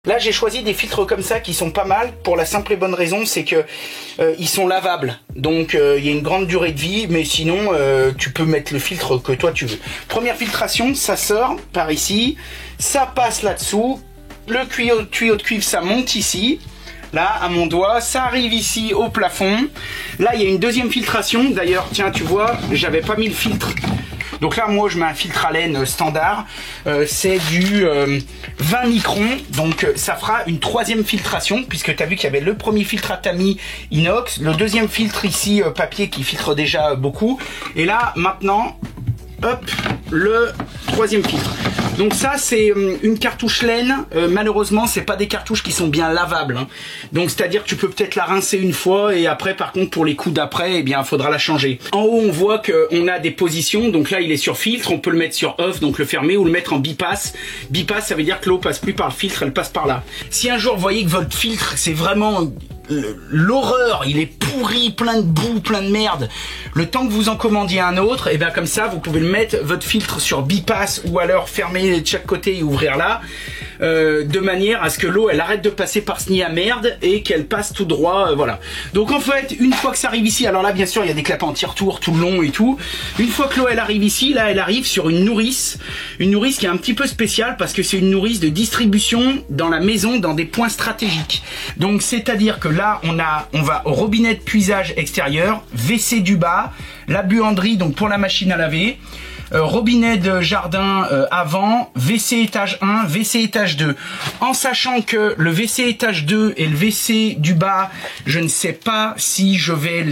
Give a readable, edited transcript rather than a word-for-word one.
Là, j'ai choisi des filtres comme ça qui sont pas mal pour la simple et bonne raison, c'est que ils sont lavables. Donc, il y a une grande durée de vie, mais sinon, tu peux mettre le filtre que toi tu veux. Première filtration, ça sort par ici, ça passe là-dessous, le tuyau de cuivre, ça monte ici. Là, à mon doigt, ça arrive ici au plafond. Là, il y a une deuxième filtration. D'ailleurs, tiens, tu vois, j'avais pas mis le filtre. Donc là, moi, je mets un filtre à laine standard. C'est du 20 microns. Donc, ça fera une troisième filtration, puisque tu as vu qu'il y avait le premier filtre à tamis inox, le deuxième filtre ici, papier, qui filtre déjà beaucoup. Et là, maintenant, hop, le troisième filtre. Donc ça, c'est une cartouche laine. Malheureusement, c'est pas des cartouches qui sont bien lavables, hein. Donc c'est-à-dire que tu peux peut-être la rincer une fois et après, par contre, pour les coups d'après, eh bien, il faudra la changer. En haut, on voit qu'on a des positions. Donc là, il est sur filtre. On peut le mettre sur off, donc le fermer, ou le mettre en bypass. Bypass, ça veut dire que l'eau passe plus par le filtre, elle passe par là. Si un jour vous voyez que votre filtre, c'est vraiment l'horreur, il est pourri, plein de boue, plein de merde, le temps que vous en commandiez un autre, et bien comme ça vous pouvez le mettre, votre filtre, sur bypass, ou alors fermer de chaque côté et ouvrir là, de manière à ce que l'eau elle arrête de passer par ce nid à merde et qu'elle passe tout droit, voilà. Donc en fait, une fois que ça arrive ici, alors là bien sûr il y a des clapets anti-retour tout le long et tout, une fois que l'eau elle arrive ici, là elle arrive sur une nourrice qui est un petit peu spéciale parce que c'est une nourrice de distribution dans la maison, dans des points stratégiques. Donc c'est à dire que là, on va au robinet de puisage extérieur, WC du bas, la buanderie donc pour la machine à laver, robinet de jardin avant, WC étage 1, WC étage 2. En sachant que le WC étage 2 et le WC du bas, je ne sais pas si je vais